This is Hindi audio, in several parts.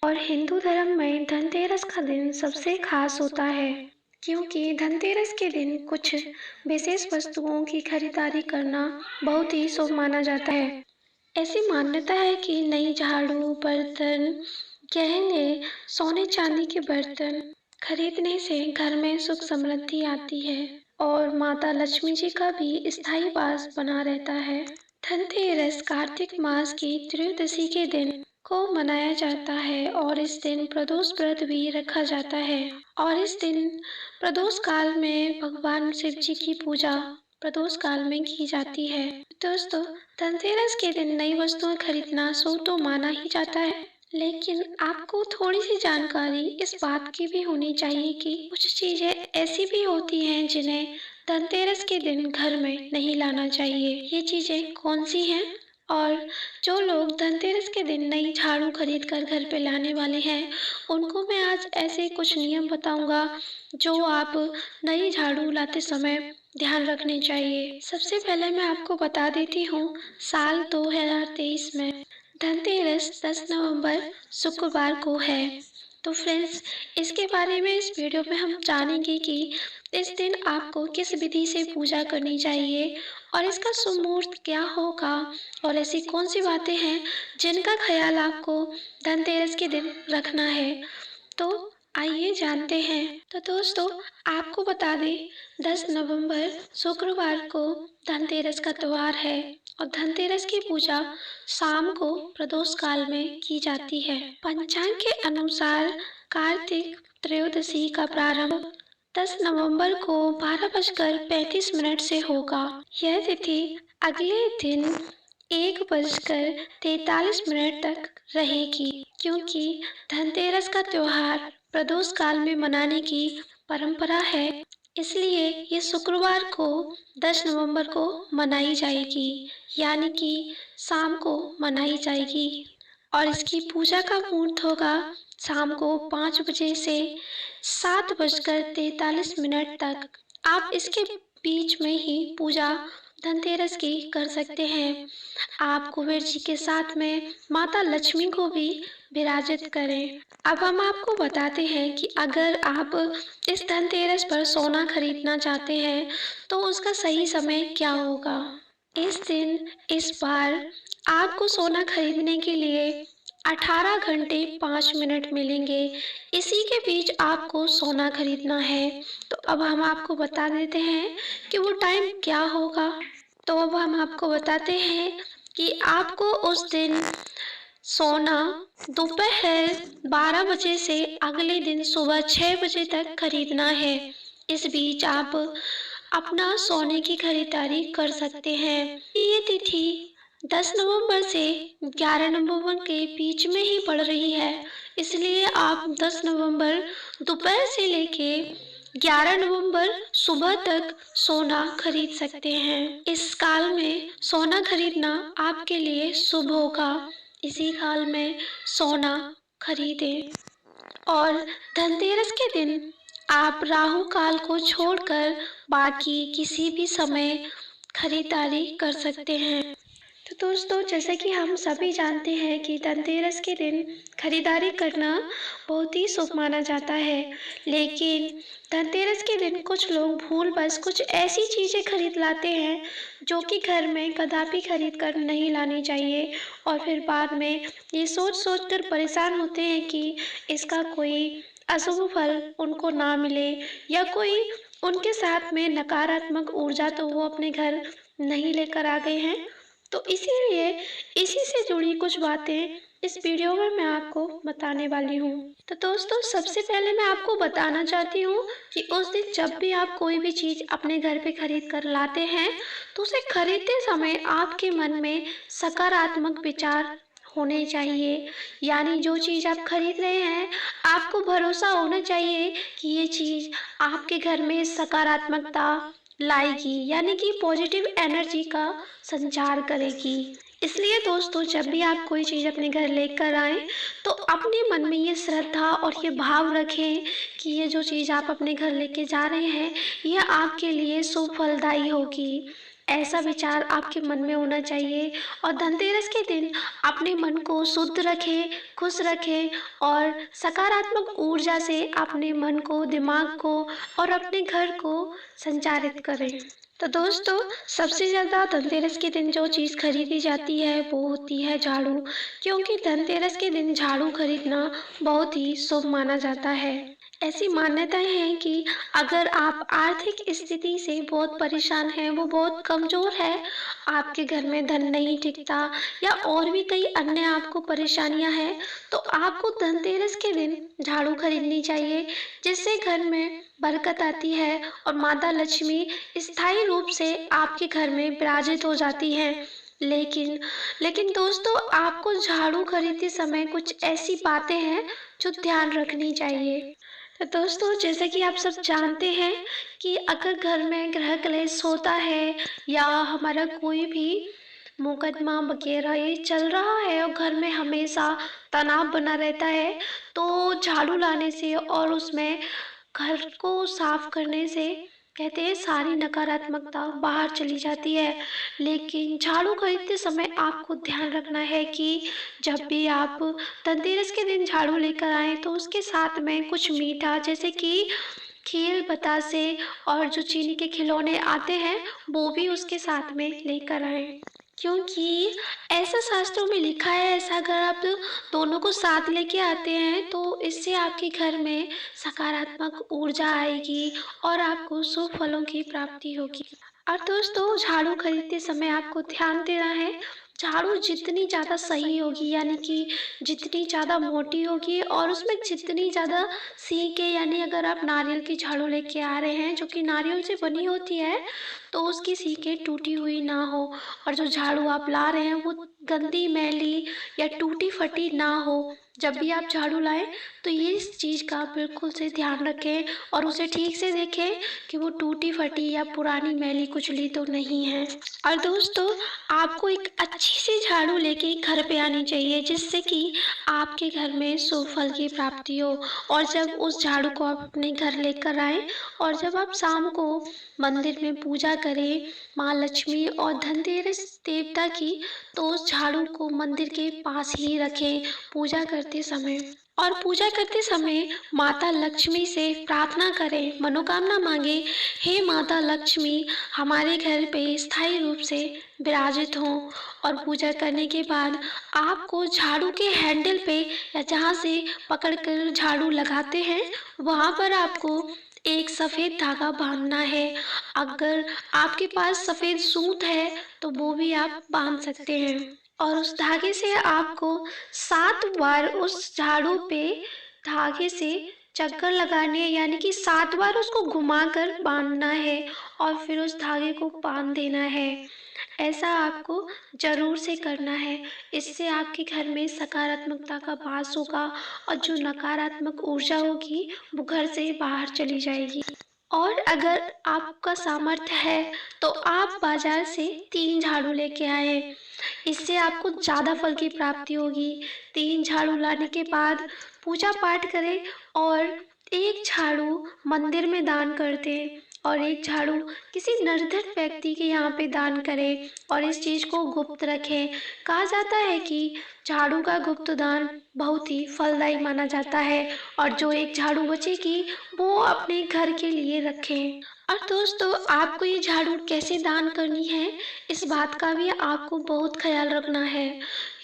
और हिंदू धर्म में धनतेरस का दिन सबसे खास होता है, क्योंकि धनतेरस के दिन कुछ विशेष वस्तुओं की खरीदारी करना बहुत ही शुभ माना जाता है। ऐसी मान्यता है कि नई झाड़ू, बर्तन, गहने, सोने चांदी के बर्तन खरीदने से घर में सुख समृद्धि आती है और माता लक्ष्मी जी का भी स्थायी वास बना रहता है। धनतेरस कार्तिक मास की त्रयोदशी के दिन को मनाया जाता है और इस दिन प्रदोष व्रत भी रखा जाता है और इस दिन प्रदोष काल में भगवान शिव जी की पूजा प्रदोष काल में की जाती है। दोस्तों, धनतेरस के दिन नई वस्तुएं खरीदना शुभ तो माना ही जाता है, लेकिन आपको थोड़ी सी जानकारी इस बात की भी होनी चाहिए कि कुछ चीजें ऐसी भी होती हैं जिन्हें धनतेरस के दिन घर में नहीं लाना चाहिए। ये चीजें कौन सी हैं? और जो लोग धनतेरस के दिन नई झाड़ू खरीद कर घर पे लाने वाले हैं, उनको मैं आज ऐसे कुछ नियम बताऊंगा जो आप नई झाड़ू लाते समय ध्यान रखने चाहिए। सबसे पहले मैं आपको बता देती हूँ, साल 2023 में धनतेरस 10 नवंबर शुक्रवार को है। तो फ्रेंड्स, इसके बारे में इस वीडियो में हम जानेंगे कि इस दिन आपको किस विधि से पूजा करनी चाहिए और इसका शुभ मुहूर्त क्या होगा और ऐसी कौन सी बातें हैं जिनका ख्याल आपको धनतेरस के दिन रखना है। तो आइए जानते हैं। तो दोस्तों, आपको बता दें, 10 नवंबर शुक्रवार को धनतेरस का त्योहार है और धनतेरस की पूजा शाम को प्रदोष काल में की जाती है। पंचांग के अनुसार कार्तिक त्रयोदशी का प्रारंभ 10 नवंबर को 12:35 से होगा। यह तिथि अगले दिन 1:43 तक रहेगी, क्योंकि धनतेरस का त्योहार प्रदोष काल में मनाने की परंपरा है, इसलिए ये शुक्रवार को 10 नवंबर को मनाई जाएगी, यानी कि शाम को मनाई जाएगी और इसकी पूजा का मुहूर्त होगा शाम को 5 बजे से 7:43 तक। आप इसके बीच में ही पूजा धनतेरस की कर सकते हैं। आप कुबेर जी के साथ में माता लक्ष्मी को भी विराजित करें। अब हम आपको बताते हैं कि अगर आप इस धनतेरस पर सोना खरीदना चाहते हैं तो उसका सही समय क्या होगा। इस दिन इस बार आपको सोना खरीदने के लिए 18 घंटे 5 मिनट मिलेंगे। इसी के बीच आपको सोना खरीदना है। तो अब हम आपको बता देते हैं कि वो टाइम क्या होगा। तो अब हम आपको बताते हैं कि आपको उस दिन सोना दोपहर 12 बजे से अगले दिन सुबह 6 बजे तक खरीदना है। इस बीच आप अपना सोने की खरीदारी कर सकते हैं। ये तिथि 10 नवंबर से 11 नवंबर के बीच में ही पड़ रही है, इसलिए आप 10 नवंबर दोपहर से लेके 11 नवंबर सुबह तक सोना खरीद सकते हैं। इस काल में सोना खरीदना आपके लिए शुभ होगा। इसी काल में सोना खरीदें। और धनतेरस के दिन आप राहु काल को छोड़कर बाकी किसी भी समय खरीदारी कर सकते हैं। तो दोस्तों, जैसे कि हम सभी जानते हैं कि धनतेरस के दिन खरीदारी करना बहुत ही शुभ माना जाता है, लेकिन धनतेरस के दिन कुछ लोग भूलवश कुछ ऐसी चीज़ें खरीद लाते हैं जो कि घर में कदापि खरीद कर नहीं लानी चाहिए और फिर बाद में ये सोच सोच कर परेशान होते हैं कि इसका कोई अशुभ फल उनको ना मिले या कोई उनके साथ में नकारात्मक ऊर्जा तो वो अपने घर नहीं लेकर आ गए हैं। तो इसीलिए इसी से जुड़ी कुछ बातें इस वीडियो में मैं आपको बताने वाली हूँ। तो दोस्तों, सबसे पहले मैं आपको बताना चाहती हूँ कि उस दिन जब भी आप कोई भी चीज़ अपने घर पे खरीद कर लाते हैं तो उसे खरीदते समय आपके मन में सकारात्मक विचार होने चाहिए। यानी जो चीज़ आप खरीद रहे हैं, आपको भरोसा होना चाहिए कि ये चीज़ आपके घर में सकारात्मकता लाएगी, यानी कि पॉजिटिव एनर्जी का संचार करेगी। इसलिए दोस्तों, जब भी आप कोई चीज़ अपने घर लेकर आएं तो अपने मन में ये श्रद्धा और ये भाव रखें कि ये जो चीज़ आप अपने घर लेके जा रहे हैं यह आपके लिए शुभ फलदायी होगी। ऐसा विचार आपके मन में होना चाहिए। और धनतेरस के दिन अपने मन को शुद्ध रखें, खुश रखें और सकारात्मक ऊर्जा से अपने मन को, दिमाग को और अपने घर को संचारित करें। तो दोस्तों, सबसे ज़्यादा धनतेरस के दिन जो चीज़ खरीदी जाती है वो होती है झाड़ू, क्योंकि धनतेरस के दिन झाड़ू खरीदना बहुत ही शुभ माना जाता है। ऐसी मान्यताएं हैं कि अगर आप आर्थिक स्थिति से बहुत परेशान हैं, वो बहुत कमज़ोर है, आपके घर में धन नहीं टिकता या और भी कई अन्य आपको परेशानियां हैं, तो आपको धनतेरस के दिन झाड़ू खरीदनी चाहिए, जिससे घर में बरकत आती है और माता लक्ष्मी स्थायी रूप से आपके घर में विराजित हो जाती हैं। लेकिन लेकिन दोस्तों, आपको झाड़ू खरीदते समय कुछ ऐसी बातें हैं जो ध्यान रखनी चाहिए। तो दोस्तों, जैसा कि आप सब जानते हैं कि अगर घर में गृह कलेश होता है या हमारा कोई भी मुकदमा वगैरह ये चल रहा है और घर में हमेशा तनाव बना रहता है, तो झाड़ू लाने से और उसमें घर को साफ करने से कहते हैं सारी नकारात्मकता बाहर चली जाती है। लेकिन झाड़ू खरीदते समय आपको ध्यान रखना है कि जब भी आप धनतेरस के दिन झाड़ू लेकर आएँ तो उसके साथ में कुछ मीठा, जैसे कि खीर, बतासे और जो चीनी के खिलौने आते हैं, वो भी उसके साथ में लेकर आएँ। क्योंकि ऐसा शास्त्रों में लिखा है, ऐसा अगर आप दोनों को साथ लेके आते हैं तो इससे आपके घर में सकारात्मक ऊर्जा आएगी और आपको शुभ फलों की प्राप्ति होगी। और दोस्तों, झाड़ू खरीदते समय आपको ध्यान देना है, झाड़ू जितनी ज़्यादा सही होगी, यानी कि जितनी ज़्यादा मोटी होगी और उसमें जितनी ज़्यादा सीकें, यानी अगर आप नारियल की झाड़ू लेके आ रहे हैं जो कि नारियल से बनी होती है, तो उसकी सीकें टूटी हुई ना हो। और जो झाड़ू आप ला रहे हैं वो गंदी, मैली या टूटी फटी ना हो। जब भी आप झाड़ू लाएं तो ये इस चीज़ का बिल्कुल से ध्यान रखें और उसे ठीक से देखें कि वो टूटी फटी या पुरानी मैली कुचली तो नहीं है। और दोस्तों, आपको एक अच्छी सी झाड़ू लेके घर पे आनी चाहिए, जिससे कि आपके घर में शुभ फल की प्राप्ति हो। और जब उस झाड़ू को आप अपने घर लेकर आएं और जब आप शाम को मंदिर में पूजा करें माँ लक्ष्मी और धनतेरस देवता की, तो उस झाड़ू को मंदिर के पास ही रखें पूजा करते समय। और पूजा करते समय माता लक्ष्मी से प्रार्थना करें, मनोकामना मांगे, हे माता लक्ष्मी हमारे घर पे स्थायी रूप से विराजित हों। और पूजा करने के बाद आपको झाड़ू के हैंडल पे या जहाँ से पकड़कर झाड़ू लगाते हैं, वहाँ पर आपको एक सफ़ेद धागा बांधना है। अगर आपके पास सफ़ेद सूत है तो वो भी आप बांध सकते हैं। और उस धागे से आपको 7 बार उस झाड़ू पे धागे से चक्कर लगाने हैं, यानी कि 7 बार उसको घुमाकर बांधना है और फिर उस धागे को बांध देना है। ऐसा आपको ज़रूर से करना है। इससे आपके घर में सकारात्मकता का वास होगा और जो नकारात्मक ऊर्जा होगी वो घर से बाहर चली जाएगी। और अगर आपका सामर्थ्य है तो आप बाजार से 3 झाड़ू लेके आए, इससे आपको ज़्यादा फल की प्राप्ति होगी। 3 झाड़ू लाने के बाद पूजा पाठ करें और एक झाड़ू मंदिर में दान कर दें और एक झाड़ू किसी निर्धन व्यक्ति के यहाँ पे दान करें और इस चीज़ को गुप्त रखें। कहा जाता है कि झाड़ू का गुप्त दान बहुत ही फलदायी माना जाता है और जो एक झाड़ू बचेगी वो अपने घर के लिए रखें। और दोस्तों, आपको ये झाड़ू कैसे दान करनी है, इस बात का भी आपको बहुत ख्याल रखना है।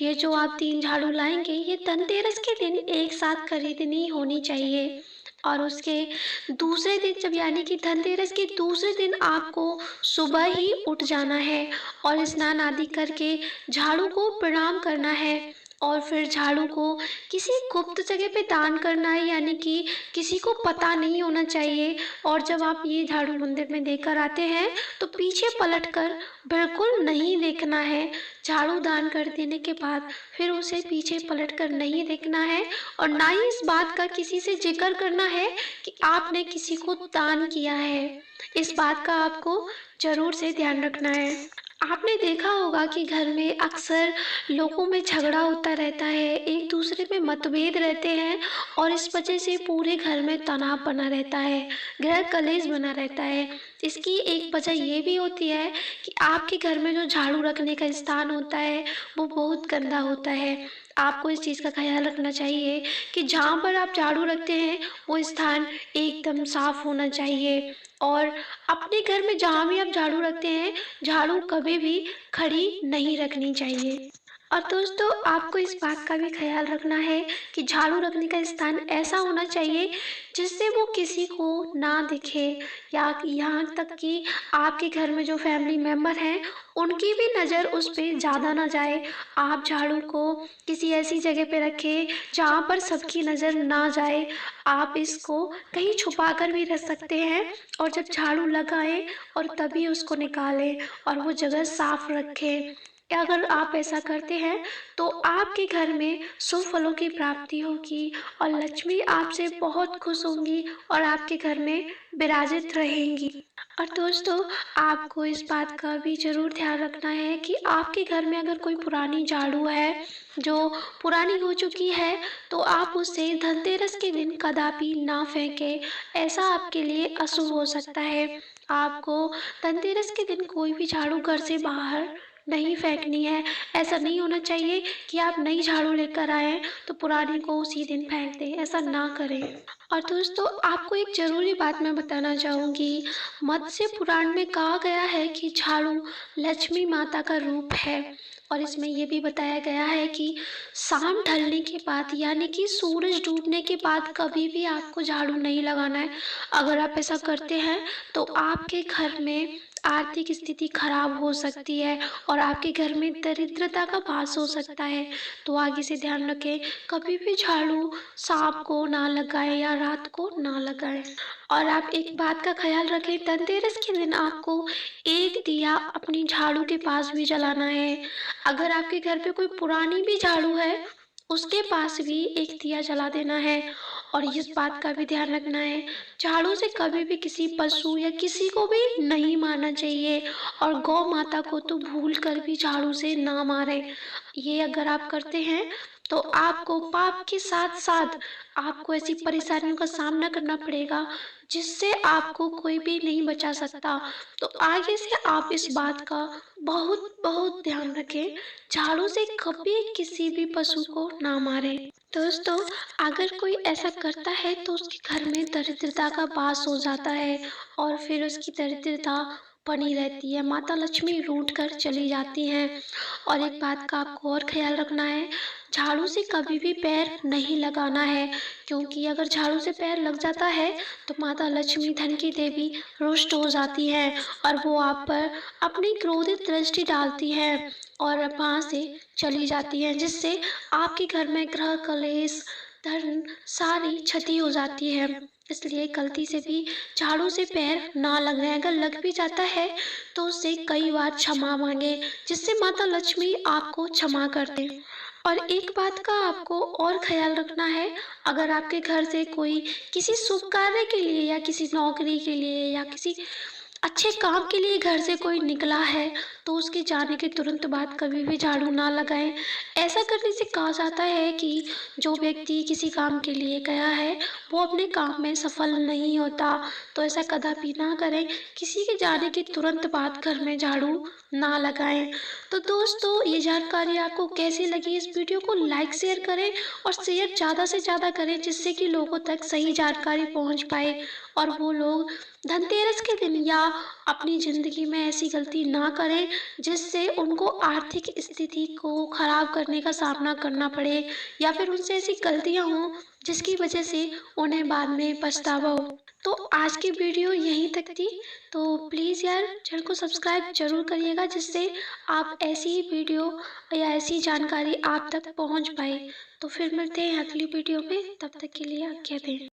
ये जो आप 3 झाड़ू लाएंगे, ये धनतेरस के दिन एक साथ खरीदनी होनी चाहिए। और उसके दूसरे दिन, जब यानी कि धनतेरस के दूसरे दिन आपको सुबह ही उठ जाना है और स्नान आदि करके झाड़ू को प्रणाम करना है और फिर झाड़ू को किसी गुप्त जगह पे दान करना है, यानी कि किसी को पता नहीं होना चाहिए। और जब आप ये झाड़ू मंदिर में देकर आते हैं तो पीछे पलटकर बिल्कुल नहीं देखना है। झाड़ू दान कर देने के बाद फिर उसे पीछे पलटकर नहीं देखना है और ना ही इस बात का किसी से जिक्र करना है कि आपने किसी को दान किया है। इस बात का आपको जरूर से ध्यान रखना है। आपने देखा होगा कि घर में अक्सर लोगों में झगड़ा होता रहता है, एक दूसरे में मतभेद रहते हैं और इस वजह से पूरे घर में तनाव बना रहता है, गृह कलेश बना रहता है। इसकी एक वजह ये भी होती है कि आपके घर में जो झाड़ू रखने का स्थान होता है, वो बहुत गंदा होता है। आपको इस चीज़ का ख़्याल रखना चाहिए कि जहाँ पर आप झाड़ू रखते हैं, वो स्थान एकदम साफ़ होना चाहिए और अपने घर में जहाँ भी आप झाड़ू रखते हैं, झाड़ू कभी भी खड़ी नहीं रखनी चाहिए। और दोस्तों आपको इस बात का भी ख़्याल रखना है कि झाड़ू रखने का स्थान ऐसा होना चाहिए जिससे वो किसी को ना दिखे या यहाँ तक कि आपके घर में जो फैमिली मेंबर हैं, उनकी भी नज़र उस पे ज़्यादा ना जाए। आप झाड़ू को किसी ऐसी जगह पे रखें जहाँ पर सबकी नज़र ना जाए। आप इसको कहीं छुपा कर भी रख सकते हैं और जब झाड़ू लगाएँ और तभी उसको निकालें और वो जगह साफ रखें। अगर आप ऐसा करते हैं तो आपके घर में शुभ फलों की प्राप्ति होगी और लक्ष्मी आपसे बहुत खुश होंगी और आपके घर में विराजित रहेंगी। और दोस्तों आपको इस बात का भी ज़रूर ध्यान रखना है कि आपके घर में अगर कोई पुरानी झाड़ू है जो पुरानी हो चुकी है, तो आप उसे धनतेरस के दिन कदापि ना फेंकें। ऐसा आपके लिए अशुभ हो सकता है। आपको धनतेरस के दिन कोई भी झाड़ू घर से बाहर नहीं फेंकनी है। ऐसा नहीं होना चाहिए कि आप नई झाड़ू लेकर आएँ तो पुरानी को उसी दिन फेंक दें, ऐसा ना करें। और दोस्तों आपको एक ज़रूरी बात मैं बताना चाहूँगी, मत्स्य पुराण में कहा गया है कि झाड़ू लक्ष्मी माता का रूप है और इसमें ये भी बताया गया है कि शाम ढलने के बाद यानी कि सूरज डूबने के बाद कभी भी आपको झाड़ू नहीं लगाना है। अगर आप ऐसा करते हैं तो आपके घर में आर्थिक स्थिति खराब हो सकती है और आपके घर में दरिद्रता का वास हो सकता है। तो आगे से ध्यान रखें, कभी भी झाड़ू शाम को ना लगाएं या रात को ना लगाएं। और आप एक बात का ख्याल रखें, धनतेरस के दिन आपको एक दिया अपनी झाड़ू के पास भी जलाना है। अगर आपके घर पे कोई पुरानी भी झाड़ू है, उसके पास भी एक दिया जला देना है। और इस बात का भी ध्यान रखना है, झाड़ू से कभी भी किसी पशु या किसी को भी नहीं मारना चाहिए और गौ माता को तो भूल कर भी झाड़ू से ना मारें। ये अगर आप करते हैं तो आपको पाप के साथ साथ आपको ऐसी परेशानियों का सामना करना पड़ेगा जिससे आपको कोई भी नहीं बचा सकता। तो आगे से आप इस बात का बहुत बहुत ध्यान रखें, झाड़ू से कभी किसी भी पशु को ना मारें। दोस्तों अगर कोई ऐसा करता है तो उसके घर में दरिद्रता का वास हो जाता है और फिर उसकी दरिद्रता बनी रहती है, माता लक्ष्मी रूठ कर चली जाती हैं। और एक बात का आपको और ख्याल रखना है, झाड़ू से कभी भी पैर नहीं लगाना है क्योंकि अगर झाड़ू से पैर लग जाता है तो माता लक्ष्मी धन की देवी रुष्ट हो जाती हैं और वो आप पर अपनी क्रोधित दृष्टि डालती हैं और वहाँ से चली जाती हैं, जिससे आपके घर में ग्रह कलेश धन सारी क्षति हो जाती है। इसलिए गलती से भी झाड़ू से पैर ना लगाएं। अगर लग भी जाता है तो उससे कई बार क्षमा मांगे जिससे माता लक्ष्मी आपको क्षमा कर दें। और एक बात का आपको और ख्याल रखना है, अगर आपके घर से कोई किसी शुभ कार्य के लिए या किसी नौकरी के लिए या किसी अच्छे काम के लिए घर से कोई निकला है तो उसके जाने के तुरंत बाद कभी भी झाड़ू ना लगाएं। ऐसा करने से कहा जाता है कि जो व्यक्ति किसी काम के लिए गया है वो अपने काम में सफल नहीं होता। तो ऐसा कदापि ना करें, किसी के जाने के तुरंत बाद घर में झाड़ू ना लगाएं। तो दोस्तों ये जानकारी आपको कैसी लगी, इस वीडियो को लाइक शेयर करें और शेयर ज़्यादा से ज़्यादा करें जिससे कि लोगों तक सही जानकारी पहुंच पाए और वो लोग धनतेरस के दिन या अपनी ज़िंदगी में ऐसी गलती ना करें जिससे उनको आर्थिक स्थिति को खराब करने का सामना करना पड़े या फिर उनसे ऐसी गलतियां हों जिसकी वजह से उन्हें बाद में पछतावा हो। तो आज की वीडियो यहीं तक थी, तो प्लीज़ यार चैनल को सब्सक्राइब जरूर करिएगा जिससे आप ऐसी वीडियो या ऐसी जानकारी आप तक पहुंच पाए। तो फिर मिलते हैं अगली वीडियो में, तब तक के लिए आज्ञा दें।